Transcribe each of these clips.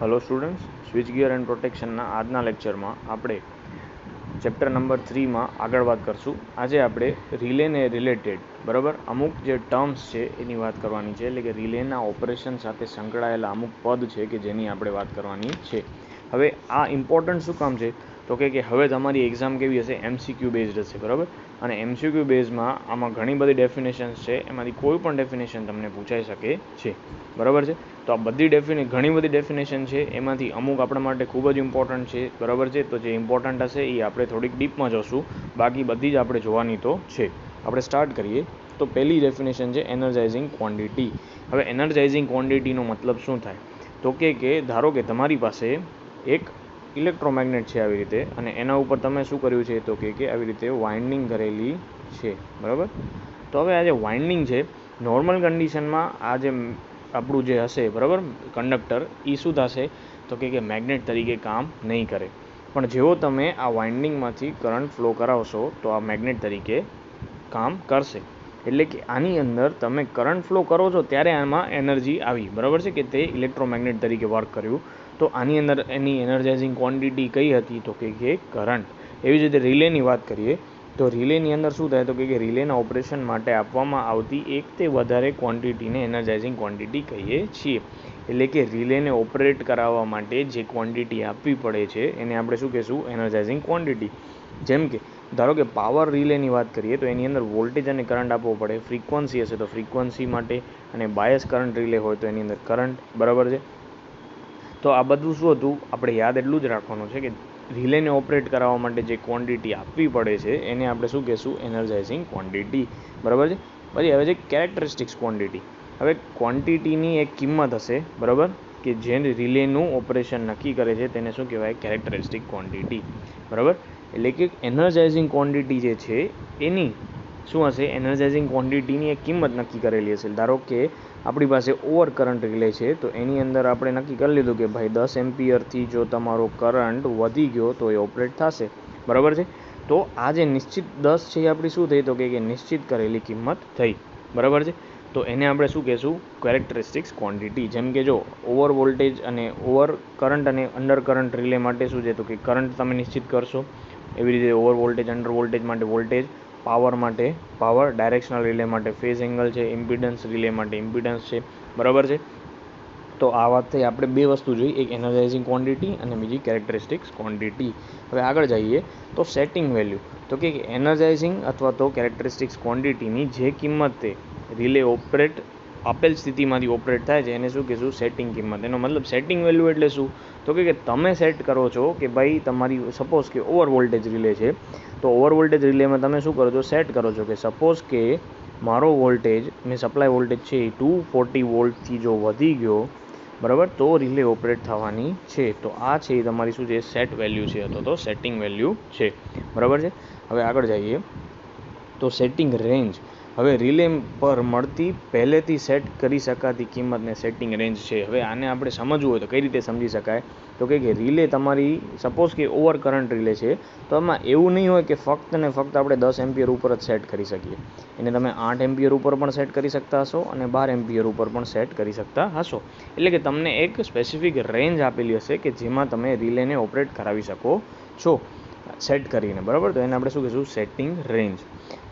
Hello students, switch gear and प्रोटेक्शनના આજના લેક્ચરમાં આપણે ચેપ્ટર નંબર 3માં આગળ વાત કરશું. આજે આપણે રિલેને રિલેટેડ બરાબર અમુક જે ટર્મ્સ છે એની વાત કરવાની છે, એટલે કે રિલેના ઓપરેશન સાથે સંકળાયેલા અમુક પદ છે કે જેની આપણે વાત કરવાની છે. હવે આ ઇમ્પોર્ટન્ટ શું કામ છે તો કે હવે તમારી એક્ઝામ કેવી હશે, MCQ બેઝડ હશે બરાબર. અને MCQ બેઝમાં આમાં ઘણી બધી ડેફિનેશન્સ છે, એમાંથી કોઈ પણ ડેફિનેશન તમને પૂછાઈ શકે છે બરાબર છે. તો આ બધી ઘણી બધી ડેફિનેશન છે, એમાંથી અમુક આપણા માટે ખૂબ જ ઇમ્પોર્ટન્ટ છે બરાબર છે. તો જે ઇમ્પોર્ટન્ટ હશે એ આપણે થોડીક ડીપમાં જોશું, બાકી બધી જ આપણે જોવાની તો છે. આપણે સ્ટાર્ટ કરીએ તો પહેલી ડેફિનેશન છે એનર્જાઇઝિંગ ક્વોન્ટિટી. હવે એનર્જાઇઝિંગ ક્વોન્ટિટીનો મતલબ શું થાય તો કે ધારો કે તમારી પાસે એક ઇલેક્ટ્રોમેગ્નેટ છે આવી રીતે, અને એના ઉપર તમે શું કર્યું છે તો કે આવી રીતે વાઇન્ડિંગ કરેલી છે બરાબર. તો હવે આ જે વાઇન્ડિંગ છે, નોર્મલ કન્ડિશનમાં આ જે આપણું જે હશે બરાબર કંડક્ટર, એ શું થશે તો કે મેગ્નેટ તરીકે કામ નહીં કરે. પણ જેવો તમે આ વાઇન્ડિંગમાંથી કરંટ ફ્લો કરાવશો તો આ મેગ્નેટ તરીકે કામ કરશે. એટલે કે આની અંદર તમે કરંટ ફ્લો કરો છો ત્યારે આમાં એનર્જી આવી બરાબર છે, કે તે ઇલેક્ટ્રોમેગ્નેટ તરીકે વર્ક કર્યું. તો આની અંદર એની એનર્જાઇઝિંગ ક્વોન્ટિટી કઈ હતી તો કે કરંટ. એવી જ રીતે રિલેની વાત કરીએ તો રિલેની અંદર શું થાય તો કે રિલેના ઓપરેશન માટે આપવામાં આવતી એકથી વધારે ક્વોન્ટિટીને એનર્જાઇઝિંગ ક્વોન્ટિટી કહીએ છીએ. એટલે કે રિલેને ઓપરેટ કરાવવા માટે જે ક્વોન્ટિટી આપવી પડે છે એને આપણે શું કહીશું, એનર્જાઇઝિંગ ક્વોન્ટિટી. જેમ કે ધારો કે પાવર રિલેની વાત કરીએ તો એની અંદર વોલ્ટેજ અને કરંટ આપવો પડે. ફ્રીક્વન્સી હશે તો ફ્રીક્વન્સી માટે, અને બાયસ કરંટ રિલે હોય તો એની અંદર કરંટ બરાબર છે. તો આ બધું શું હતું, આપણે યાદ એટલું જ રાખવાનું છે કે રિલેને ઓપરેટ કરાવવા માટે જે ક્વોન્ટિટી આપવી પડે છે એને આપણે શું કહીશું, એનર્જાઇઝિંગ ક્વોન્ટિટી બરાબર છે. પછી હવે છે કેરેક્ટરિસ્ટિક્સ ક્વોન્ટિટી. હવે ક્વોન્ટિટીની એક કિંમત હશે બરાબર, કે જે રિલેનું ઓપરેશન નક્કી કરે છે તેને શું કહેવાય, કેરેક્ટરિસ્ટિક ક્વોન્ટિટી બરાબર. એટલે કે એનર્જાઇઝિંગ ક્વોન્ટિટી જે છે એની શું હશે, એનર્જાઇઝિંગ ક્વોન્ટિટીની એક કિંમત નક્કી કરેલી હશે. ધારો કે આપણી પાસે ઓવર કરંટ રિલે છે, તો એની અંદર આપણે નક્કી કરી લીધું કે ભાઈ 10 એમ્પિયરથી જો તમારો કરંટ વધી ગયો તો એ ઓપરેટ થશે બરાબર છે. તો આ જે નિશ્ચિત 10 છે એ આપણી શું થઈ તો કે નિશ્ચિત કરેલી કિંમત થઈ બરાબર છે. તો એને આપણે શું કહેશું, કેરેક્ટરિસ્ટિક્સ ક્વોન્ટિટી. જેમ કે જો ઓવર વોલ્ટેજ અને ઓવર કરંટ અને અંડર કરંટ રિલે માટે શું છે તો કે કરંટ તમે નિશ્ચિત કરશો. એવી રીતે ઓવર વોલ્ટેજ અંડર વોલ્ટેજ માટે વોલ્ટેજ, પાવર માટે પાવર, ડાયરેક્શનલ રિલે માટે ફેઝ એંગલ છે, ઇમ્પિડન્સ રિલે માટે ઇમ્પિડન્સ છે બરાબર છે. તો આ વાત થઈ, આપણે બે વસ્તુ જોઈ, એક એનર્જાઇઝિંગ ક્વોન્ટિટી અને બીજી કેરેક્ટરિસ્ટિક્સ ક્વોન્ટિટી. હવે આગળ જઈએ તો સેટિંગ વેલ્યુ. તો કે એનર્જાઇઝિંગ અથવા તો કેરેક્ટરિસ્ટિક્સ ક્વોન્ટિટીની જે કિંમતે રિલે ઓપરેટ આપેલ સ્થિતિમાંથી ઓપરેટ થાય છે એને શું કહીશું, સેટિંગ કિંમત. એનો મતલબ સેટિંગ વેલ્યુ એટલે શું તો કે તમે સેટ કરો છો કે ભાઈ તમારી સપોઝ કે ઓવર વોલ્ટેજ રિલે છે, તો ઓવર વોલ્ટેજ રિલેમાં તમે શું કરો છો, સેટ કરો છો કે સપોઝ કે મારો વોલ્ટેજ મેં સપ્લાય વોલ્ટેજ છે એ 240 વોલ્ટથી જો વધી ગયો બરાબર, તો રિલે ઓપરેટ થવાની છે. તો આ છે એ તમારી શું છે, સેટ વેલ્યુ છે અથવા તો સેટિંગ વેલ્યુ છે બરાબર છે. હવે આગળ જઈએ તો સેટિંગ રેન્જ. હવે રિલે પર મળતી પહેલેથી સેટ કરી શકાતી કિંમતને સેટિંગ રેન્જ છે. હવે આને આપણે સમજવું હોય તો કઈ રીતે સમજી શકાય તો કે રિલે તમારી સપોઝ કે ઓવર કરંટ રિલે છે, તો એમાં એવું નહીં હોય કે ફક્ત ને ફક્ત આપણે 10 એમ્પિયર ઉપર જ સેટ કરી શકીએ. એને તમે 8 એમ્પિયર ઉપર પણ સેટ કરી શકતા હશો અને 12 એમ્પિયર ઉપર પણ સેટ કરી શકતા હશો. એટલે કે તમને એક સ્પેસિફિક રેન્જ આપેલી હશે કે જેમાં તમે રિલેને ઓપરેટ કરાવી શકો છો સેટ કરીને બરાબર. તો એને આપણે શું કહીશું, સેટિંગ રેન્જ.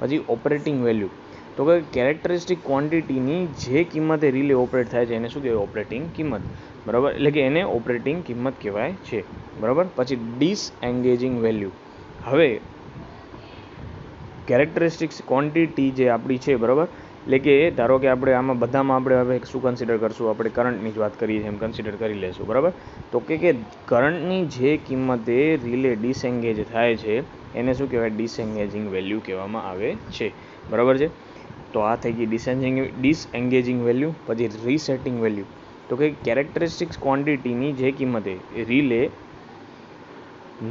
પછી ઓપરેટિંગ વેલ્યુ. તો કે કેરેક્ટરિસ્ટિક ક્વોન્ટિટીની જે કિંમતે રિલે ઓપરેટ થાય છે એને શું કહેવાય, ઓપરેટિંગ કિંમત બરાબર. એટલે કે એને ઓપરેટિંગ કિંમત કહેવાય છે બરાબર. પછી ડિસએન્ગેજિંગ વેલ્યુ. હવે કેરેક્ટરિસ્ટિક્સ ક્વોન્ટિટી જે આપણી છે બરાબર, એટલે કે ધારો કે આપણે આમાં બધામાં આપણે હવે શું કન્સિડર કરશું, આપણે કરંટની જ વાત કરીએ છીએ એમ કન્સિડર કરી લેશું બરાબર. તો કે કરંટની જે કિંમતે રિલે ડિસએન્ગેજ થાય છે એને શું કહેવાય, ડિસએન્ગેજિંગ વેલ્યુ કહેવામાં આવે છે બરાબર છે. તો આ થઈ ગઈ ડિસએન્ગેજિંગ વેલ્યુ. પછી રીસેટિંગ વેલ્યુ. તો કે કેરેક્ટરિસ્ટિક્સ ક્વોન્ટિટીની જે કિંમતે રિલે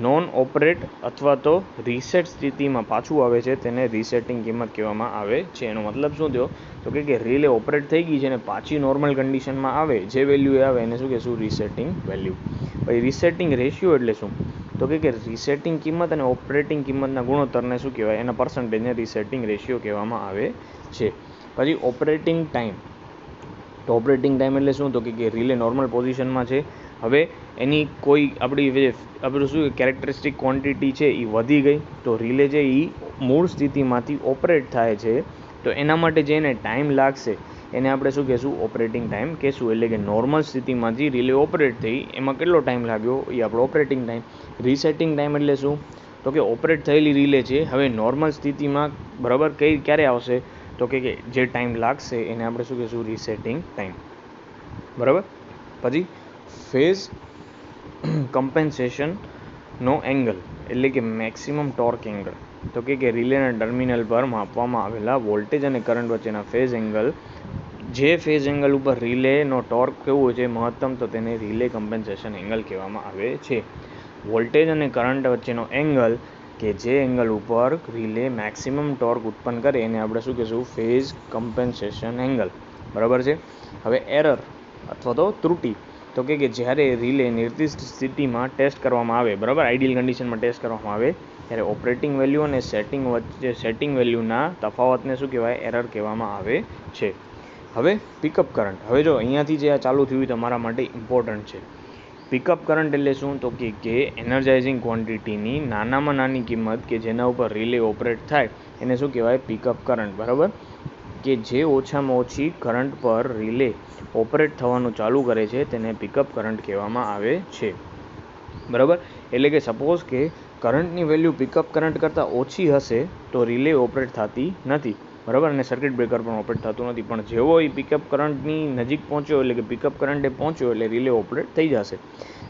નોન ઓપરેટ અથવા તો રીસેટ સ્થિતિમાં પાછું આવે છે તેને રીસેટિંગ કિંમત કહેવામાં આવે છે. એનો મતલબ શું થયો તો કે રિલે ઓપરેટ થઈ ગઈ છે અને પાછી નોર્મલ કન્ડિશનમાં આવે, જે વેલ્યુ આવે એને શું કહેશું, રીસેટિંગ વેલ્યુ. પછી રીસેટિંગ રેશિયો એટલે શું તો કે રીસેટિંગ કિંમત અને ઓપરેટિંગ કિંમતના ગુણોત્તરને શું કહેવાય, એના પર્સન્ટેજને રીસેટિંગ રેશિયો કહેવામાં આવે છે. પછી ઓપરેટિંગ ટાઈમ. તો ઓપરેટિંગ ટાઈમ એટલે શું? તો કે રિલે નોર્મલ પોઝિશનમાં છે, હવે એની કોઈ આપણું શું કેરેક્ટરિસ્ટિક ક્વોન્ટિટી છે એ વધી ગઈ, તો રિલે છે એ મૂળ સ્થિતિમાંથી ઓપરેટ થાય છે, તો એના માટે જે એને ટાઈમ લાગશે એને આપણે શું કહેશું? ઓપરેટિંગ ટાઈમ કહેશું. એટલે કે નોર્મલ સ્થિતિમાંથી રિલે ઓપરેટ થઈ એમાં કેટલો ટાઈમ લાગ્યો એ આપણો ઓપરેટિંગ ટાઈમ. રીસેટિંગ ટાઈમ એટલે શું? તો કે ઓપરેટ થયેલી રિલે છે હવે નોર્મલ સ્થિતિમાં બરાબર ક્યારે આવશે? તો કે જે ટાઈમ લાગશે એને આપણે શું કહેશું? Resetting time. બરાબર. પછી ફેઝ કમ્પેન્સેશનનો એંગલ એટલે કે મેક્સિમમ ટોર્ક એંગલ. તો કે રિલેના ટર્મિનલ પર માપવામાં આવેલા વોલ્ટેજ અને કરંટ વચ્ચેના ફેઝ એંગલ, જે ફેઝ એંગલ ઉપર રિલેનો ટોર્ક કેવું હોય છે? મહત્તમ, તો તેને રિલે કમ્પેન્સેશન એંગલ કહેવામાં આવે છે. વોલ્ટેજ અને કરંટ વચ્ચેનો એંગલ કે જે એંગલ ઉપર રિલે મેક્સિમમ ટોર્ક ઉત્પન્ન કરે એને આપણે શું કહીશું? Phase compensation angle. બરાબર છે. હવે એરર અથવા તો ત્રુટિ, તો કે જ્યારે રિલે નિર્દિષ્ટ સ્થિતિમાં ટેસ્ટ કરવામાં આવે, બરાબર, આઈડિયલ કન્ડિશનમાં ટેસ્ટ કરવામાં આવે ત્યારે ઓપરેટિંગ વેલ્યુ અને સેટિંગ વેલ્યુના તફાવતને શું કહેવાય? એરર કહેવામાં આવે છે. હવે પિકઅપ કરંટ. હવે જો અહીંયાથી જે આ ચાલુ થયું તમારા માટે ઇમ્પોર્ટન્ટ છે. પિકઅપ કરંટ એટલે શું? તો કે એનર્જાઇઝિંગ ક્વોન્ટિટીની નાનામાં નાની કિંમત કે જેના ઉપર રિલે ઓપરેટ થાય એને શું કહેવાય? Pickup current. બરાબર, કે જે ઓછામાં ઓછી કરંટ પર રિલે ઓપરેટ થવાનું ચાલુ કરે છે તેને પિકઅપ કરંટ કહેવામાં આવે છે. બરાબર, એટલે કે સપોઝ કે કરંટની વેલ્યુ પિકઅપ કરંટ કરતાં ઓછી હશે તો રિલે ઓપરેટ થતી નથી. બરાબર, અને સર્કિટ બ્રેકર પણ ઓપરેટ થતું નથી. પણ જેવો એ પિકઅપ કરંટની નજીક પહોંચ્યો એટલે કે પિકઅપ કરંટે પહોંચ્યો એટલે રિલે ઓપરેટ થઈ જશે.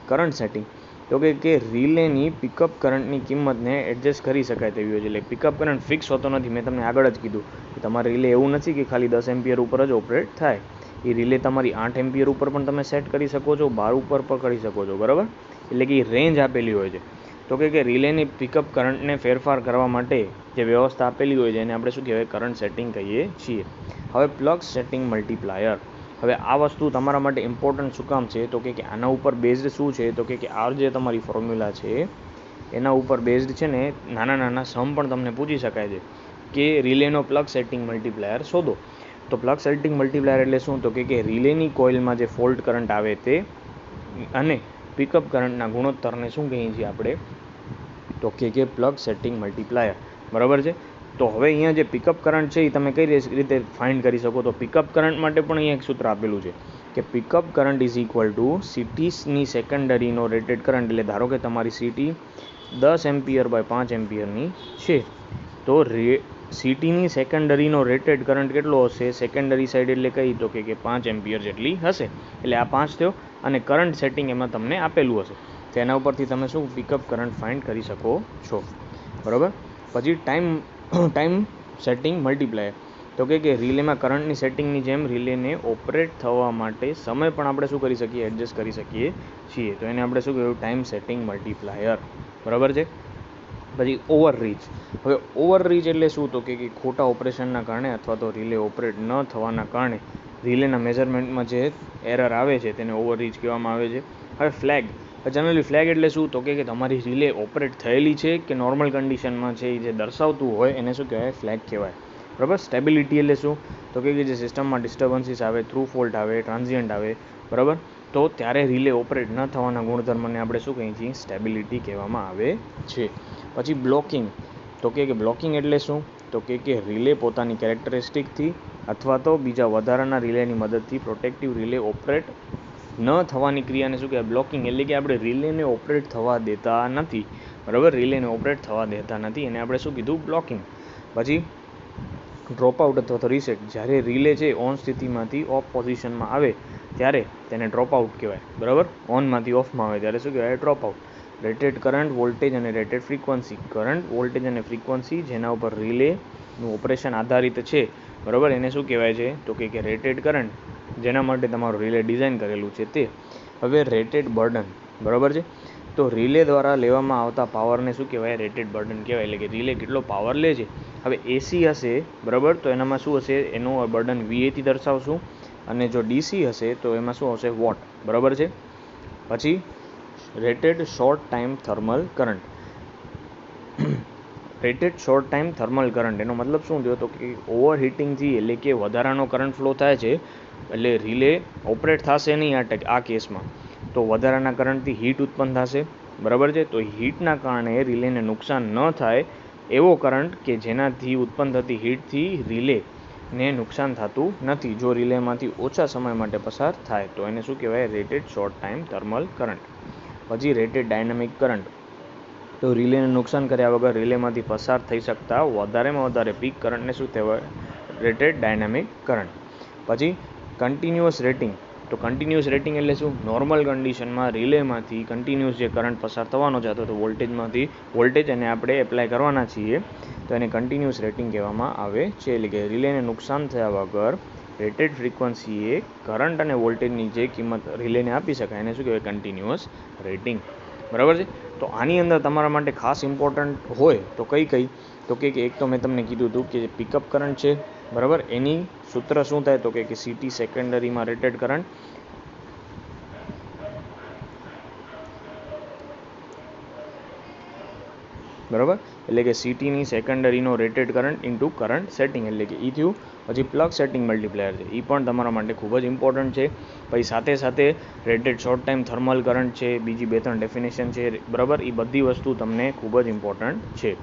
કરંટ સેટિંગ, તો કે રિલેની પિકઅપ કરંટની કિંમતને એડજસ્ટ કરી શકાય તેવી હોય છે. એટલે પિકઅપ કરંટ ફિક્સ હોતો નથી. મેં તમને આગળ જ કીધું કે તમારે રિલે એવું નથી કે ખાલી 10 એમ્પિયર ઉપર જ ઓપરેટ થાય. એ રિલે તમારી 8 એમ્પિયર ઉપર પણ તમે સેટ કરી શકો છો, 12 ઉપર પણ કરી શકો છો. બરાબર, એટલે કે એ રેન્જ આપેલી હોય છે. તો કે રિલેની પિકઅપ કરંટને ફેરફાર કરવા માટે જે વ્યવસ્થા આપેલી હોય છે એને આપણે શું કહેવાય? કરંટ સેટિંગ કહીએ છીએ. હવે પ્લગ સેટિંગ મલ્ટીપ્લાયર. હવે આ વસ્તુ તમારા માટે ઇમ્પોર્ટન્ટ શું કામ છે? તો કે આના ઉપર બેઝડ શું છે? તો કે આ જે તમારી ફોર્મ્યુલા છે એના ઉપર બેઝડ છે ને નાના નાના સમ પણ તમને પૂછી શકાય છે કે રિલેનો પ્લગ સેટિંગ મલ્ટીપ્લાયર શોધો. તો પ્લગ સેટિંગ મલ્ટીપ્લાયર એટલે શું? તો કે રિલેની કોઇલમાં જે ફોલ્ટ કરંટ આવે તે અને પિકઅપ કરંટના ગુણોત્તરને શું કહીએ છીએ આપણે? તો કે પ્લગ સેટિંગ મલ્ટીપ્લાયર. બરાબર છે. તો હવે અહીંયા જે પિકઅપ કરંટ છે એ તમે કઈ રીતે ફાઇન્ડ કરી શકો? તો પિકઅપ કરંટ માટે પણ અહીંયા એક સૂત્ર આપેલું છે કે pickup current is equal to સિટીની સેકન્ડરીનો રેટેડ કરંટ. એટલે ધારો કે તમારી સિટી 10 એમ્પિયર બાય 5 એમ્પિયરની છે, તો સિટીની સેકન્ડરીનો રેટેડ કરંટ કેટલો હશે? સેકન્ડરી સાઈડ એટલે કઈ? તો કે 5 એમ્પિયર જેટલી હશે. એટલે આ 5 થયો અને કરંટ સેટિંગ એમાં તમને આપેલું હશે. તો એના ઉપરથી તમે શું પિકઅપ કરંટ ફાઇન્ડ કરી શકો છો. બરાબર. પછી ટાઈમ સેટિંગ મલ્ટીપ્લાયર. તો કે રિલેમાં કરંટની સેટિંગની જેમ રિલેને ઓપરેટ થવા માટે સમય પણ આપણે શું કરી શકીએ? એડજસ્ટ કરી શકીએ છીએ. તો એને આપણે શું કહેવું? Time setting multiplier. બરાબર છે. પછી ઓવરરીચ. હવે ઓવરરીચ એટલે શું? તો કે ખોટા ઓપરેશનના કારણે અથવા તો રિલે ઓપરેટ ન થવાના કારણે રિલેના મેઝરમેન્ટમાં જે એરર આવે છે તેને ઓવરરીચ કહેવામાં આવે છે. હવે ફ્લેગ. જનરલી ફ્લેગ એટલે શું? તો કે તમારી રિલે ઓપરેટ થયેલી છે કે નોર્મલ કન્ડિશનમાં છે એ જે દર્શાવતું હોય એને શું કહેવાય? ફ્લેગ કહેવાય. બરાબર. સ્ટેબિલિટી એટલે શું? તો કે જે સિસ્ટમમાં ડિસ્ટર્બન્સીસ આવે, થ્રુ ફોલ્ટ આવે, ટ્રાન્ઝિયન્ટ આવે, બરાબર, તો ત્યારે રિલે ઓપરેટ ન થવાના ગુણધર્મને આપણે શું કહીએ છીએ? સ્ટેબિલિટી કહેવામાં આવે છે. પછી બ્લોકિંગ. તો કે બ્લોકિંગ એટલે શું? તો કે રિલે પોતાની કેરેક્ટરિસ્ટિકથી અથવા તો બીજા વધારાના રિલેની મદદથી પ્રોટેક્ટિવ રિલે ઓપરેટ ન થવાની ક્રિયાને શું કહેવાય? બ્લોકિંગ. એટલે કે આપણે રિલેને ઓપરેટ થવા દેતા નથી. બરાબર, રિલેને ઓપરેટ થવા દેતા નથી એને આપણે શું કીધું? બ્લોકિંગ. પછી ડ્રોપ આઉટ અથવા તો રીસેટ. જ્યારે રિલે છે ઓન સ્થિતિમાંથી ઓફ પોઝિશનમાં આવે ત્યારે તેને ડ્રોપ આઉટ કહેવાય. બરાબર, ઓનમાંથી ઓફમાં આવે ત્યારે શું કહેવાય? Drop out. Rated current, voltage અને રેટેડ ફ્રીક્વન્સી. કરંટ, વોલ્ટેજ અને ફ્રીક્વન્સી જેના ઉપર રિલેનું ઓપરેશન આધારિત છે, બરાબર, એને શું કહેવાય છે? તો કે રેટેડ કરંટ જેના માટે તમારું રિલે ડિઝાઇન કરેલું છે તે. હવે રેટેડ બર્ડન. બરાબર છે. તો રિલે દ્વારા લેવામાં આવતા પાવરને શું કહેવાય? રેટેડ બર્ડન કહેવાય. એટલે કે રિલે કેટલો પાવર લે છે. હવે એસી હશે, બરાબર, તો એનામાં શું હશે? એનું બર્ડન VAથી દર્શાવશું. અને જો DC હશે તો એમાં શું આવશે? વોટ. બરાબર છે. પછી rated short time thermal current. Rated short time thermal current એનો મતલબ શું થયો તો કે ઓવરહીટિંગથી એટલે કે વધારાનો કરંટ ફ્લો થાય છે એટલે રિલે ઓપરેટ થશે નહીં આ કેસમાં, તો વધારાના કરંટથી હીટ ઉત્પન્ન થશે, બરાબર છે. તો હીટના કારણે રિલેને નુકસાન ન થાય એવો કરંટ કે જેનાથી ઉત્પન્ન થતી હીટથી રિલેને નુકસાન થતું નથી જો રિલેમાંથી ઓછા સમય માટે પસાર થાય તો એને શું કહેવાય? Rated short time thermal current. પછી રેટેડ ડાયનામિક કરંટ, તો રિલેને નુકસાન કર્યા વગર રિલેમાંથી પસાર થઈ શકતા વધારેમાં વધારે પીક કરંટને શું કહેવાય? Rated dynamic current. પછી કન્ટિન્યુઅસ રેટિંગ, તો કન્ટિન્યુઅસ રેટિંગ એટલે શું? નોર્મલ કન્ડિશનમાં રિલેમાંથી કન્ટિન્યુઅસ જે કરંટ પસાર થવાનો છે અથવા તો વોલ્ટેજ અને આપણે એપ્લાય કરવાના છીએ તો એને કન્ટિન્યુઅસ રેટિંગ કહેવામાં આવે છે. એટલે કે રિલેને નુકસાન થયા વગર રેટેડ ફ્રીક્વન્સીએ કરંટ અને વોલ્ટેજની જે કિંમત રિલેને આપી શકાય એને શું કહેવાય? કન્ટિન્યુઅસ રેટિંગ, બરાબર છે. તો આની અંદર તમારા માટે ખાસ ઇમ્પોર્ટન્ટ હોય તો કઈ તો કે એક તો મેં તમને કીધું હતું કે પિકઅપ કરંટ છે, બરાબર, એની સૂત્ર શું થાય તો કે સીટી સેકન્ડરીમાં રેટેડ કરંટ, બરાબર, એટલે કે સીટીની સેકન્ડરીનો rated current into current setting એટલે કે ઈ થયું. પછી પ્લગ સેટિંગ મલ્ટીપ્લાયર છે, એ પણ તમારા માટે ખૂબ જ ઇમ્પોર્ટન્ટ છે. પછી સાથે rated short time thermal current છે, બીજી 2-3 ડેફિનેશન છે, બરાબર, એ બધી વસ્તુ તમને ખૂબ જ ઇમ્પોર્ટન્ટ છે.